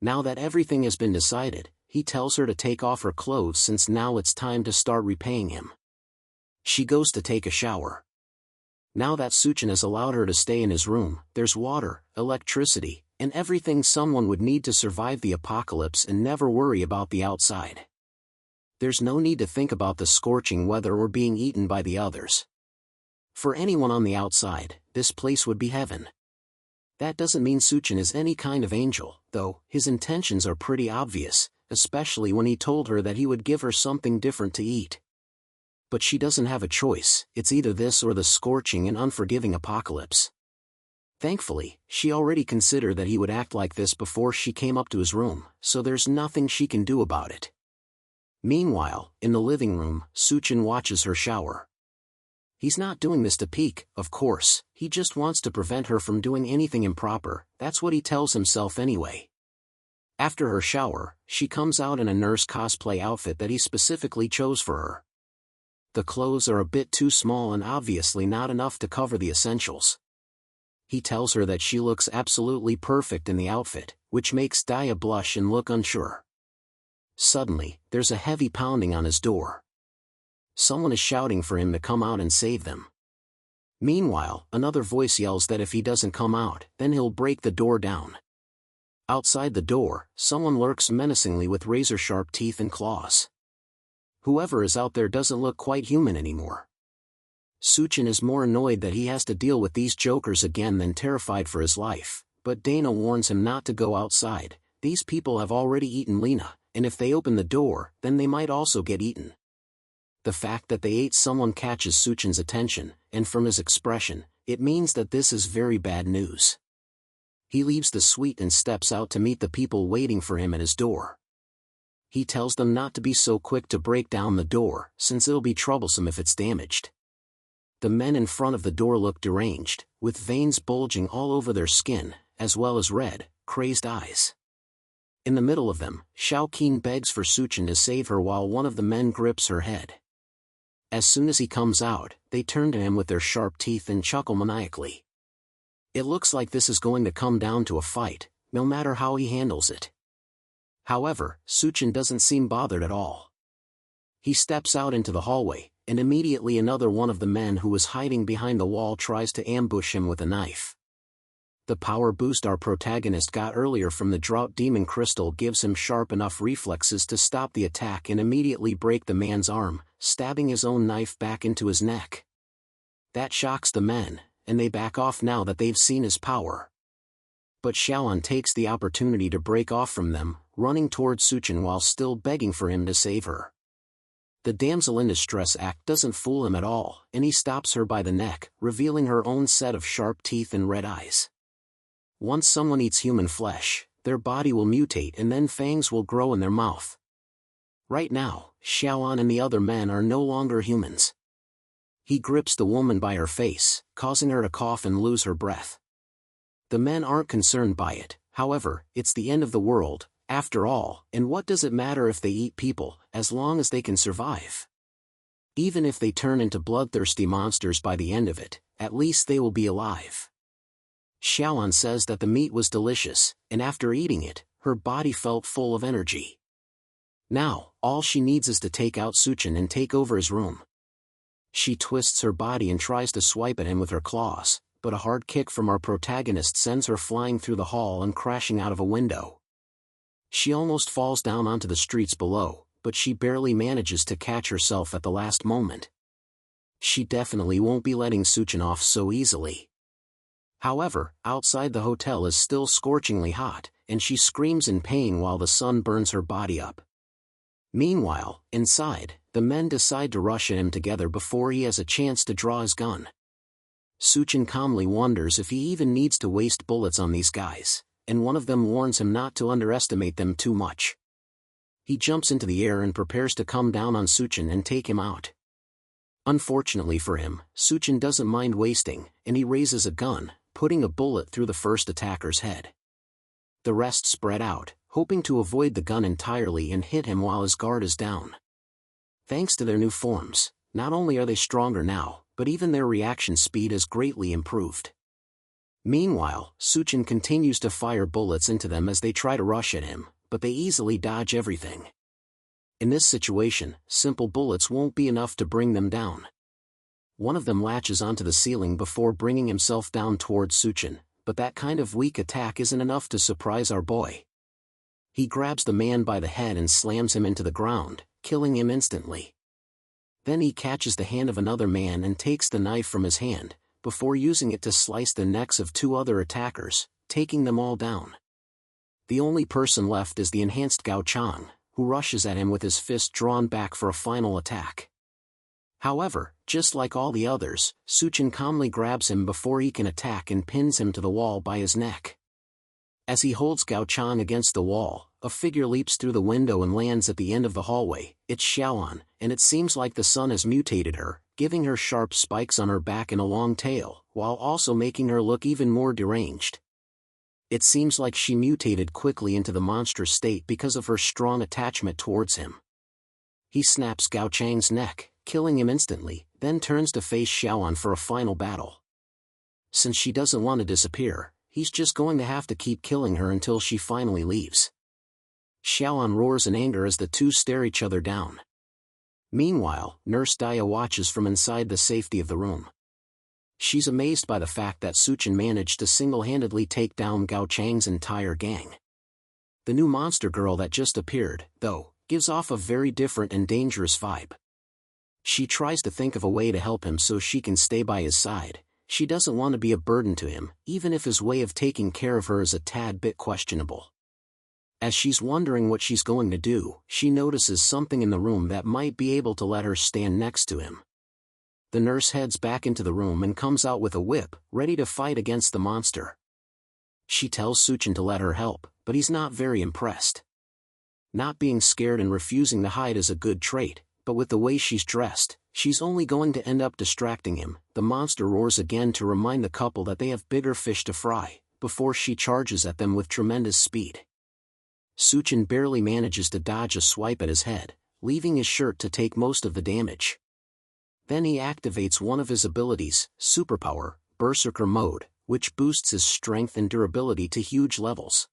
Now that everything has been decided, he tells her to take off her clothes since now it's time to start repaying him. She goes to take a shower. Now that Suchin has allowed her to stay in his room, there's water, electricity, and everything someone would need to survive the apocalypse and never worry about the outside. There's no need to think about the scorching weather or being eaten by the others. For anyone on the outside, this place would be heaven. That doesn't mean Suchin is any kind of angel, though his intentions are pretty obvious, especially when he told her that he would give her something different to eat. But she doesn't have a choice, it's either this or the scorching and unforgiving apocalypse. Thankfully, she already considered that he would act like this before she came up to his room, so there's nothing she can do about it. Meanwhile, in the living room, Suchin watches her shower. He's not doing this to peek, of course, he just wants to prevent her from doing anything improper, that's what he tells himself anyway. After her shower, she comes out in a nurse cosplay outfit that he specifically chose for her. The clothes are a bit too small and obviously not enough to cover the essentials. He tells her that she looks absolutely perfect in the outfit, which makes Daya blush and look unsure. Suddenly, there's a heavy pounding on his door. Someone is shouting for him to come out and save them. Meanwhile, another voice yells that if he doesn't come out, then he'll break the door down. Outside the door, someone lurks menacingly with razor-sharp teeth and claws. Whoever is out there doesn't look quite human anymore. Suchin is more annoyed that he has to deal with these jokers again than terrified for his life, but Dana warns him not to go outside. These people have already eaten Lena, and if they open the door, then they might also get eaten. The fact that they ate someone catches Suchin's attention, and from his expression, it means that this is very bad news. He leaves the suite and steps out to meet the people waiting for him at his door. He tells them not to be so quick to break down the door, since it'll be troublesome if it's damaged. The men in front of the door look deranged, with veins bulging all over their skin, as well as red, crazed eyes. In the middle of them, Xiaoqin begs for Suchin to save her while one of the men grips her head. As soon as he comes out, they turn to him with their sharp teeth and chuckle maniacally. It looks like this is going to come down to a fight, no matter how he handles it. However, Suchin doesn't seem bothered at all. He steps out into the hallway, and immediately another one of the men who was hiding behind the wall tries to ambush him with a knife. The power boost our protagonist got earlier from the Drought Demon Crystal gives him sharp enough reflexes to stop the attack and immediately break the man's arm, stabbing his own knife back into his neck. That shocks the men, and they back off now that they've seen his power. But Xiaoan takes the opportunity to break off from them, running towards Suchin while still begging for him to save her. The damsel in distress act doesn't fool him at all, and he stops her by the neck, revealing her own set of sharp teeth and red eyes. Once someone eats human flesh, their body will mutate and then fangs will grow in their mouth. Right now, Xiaoan and the other men are no longer humans. He grips the woman by her face, causing her to cough and lose her breath. The men aren't concerned by it, however, it's the end of the world, after all, and what does it matter if they eat people, as long as they can survive? Even if they turn into bloodthirsty monsters by the end of it, at least they will be alive. Xiaoan says that the meat was delicious, and after eating it, her body felt full of energy. Now, all she needs is to take out Suchin and take over his room. She twists her body and tries to swipe at him with her claws, but a hard kick from our protagonist sends her flying through the hall and crashing out of a window. She almost falls down onto the streets below, but she barely manages to catch herself at the last moment. She definitely won't be letting Suchin off so easily. However, outside the hotel is still scorchingly hot, and she screams in pain while the sun burns her body up. Meanwhile, inside, the men decide to rush at him together before he has a chance to draw his gun. Suchin calmly wonders if he even needs to waste bullets on these guys, and one of them warns him not to underestimate them too much. He jumps into the air and prepares to come down on Suchin and take him out. Unfortunately for him, Suchin doesn't mind wasting, and he raises a gun, putting a bullet through the first attacker's head. The rest spread out, hoping to avoid the gun entirely and hit him while his guard is down. Thanks to their new forms, not only are they stronger now, but even their reaction speed has greatly improved. Meanwhile, Suchin continues to fire bullets into them as they try to rush at him, but they easily dodge everything. In this situation, simple bullets won't be enough to bring them down. One of them latches onto the ceiling before bringing himself down towards Suchin, but that kind of weak attack isn't enough to surprise our boy. He grabs the man by the head and slams him into the ground, killing him instantly. Then he catches the hand of another man and takes the knife from his hand, before using it to slice the necks of 2 other attackers, taking them all down. The only person left is the enhanced Gao Chang, who rushes at him with his fist drawn back for a final attack. However, just like all the others, Suchin calmly grabs him before he can attack and pins him to the wall by his neck. As he holds Gao Chang against the wall, a figure leaps through the window and lands at the end of the hallway. It's Xiaoan, and it seems like the sun has mutated her, giving her sharp spikes on her back and a long tail, while also making her look even more deranged. It seems like she mutated quickly into the monstrous state because of her strong attachment towards him. He snaps Gao Chang's neck, killing him instantly, then turns to face Xiaoan for a final battle. Since she doesn't want to disappear, he's just going to have to keep killing her until she finally leaves. Xiaoan roars in anger as the two stare each other down. Meanwhile, Nurse Daya watches from inside the safety of the room. She's amazed by the fact that Suchin managed to single-handedly take down Gao Chang's entire gang. The new monster girl that just appeared, though, gives off a very different and dangerous vibe. She tries to think of a way to help him so she can stay by his side. She doesn't want to be a burden to him, even if his way of taking care of her is a tad bit questionable. As she's wondering what she's going to do, she notices something in the room that might be able to let her stand next to him. The nurse heads back into the room and comes out with a whip, ready to fight against the monster. She tells Suchin to let her help, but he's not very impressed. Not being scared and refusing to hide is a good trait, but with the way she's dressed, she's only going to end up distracting him. The monster roars again to remind the couple that they have bigger fish to fry, before she charges at them with tremendous speed. Suchin barely manages to dodge a swipe at his head, leaving his shirt to take most of the damage. Then he activates one of his abilities, Superpower, Berserker Mode, which boosts his strength and durability to huge levels.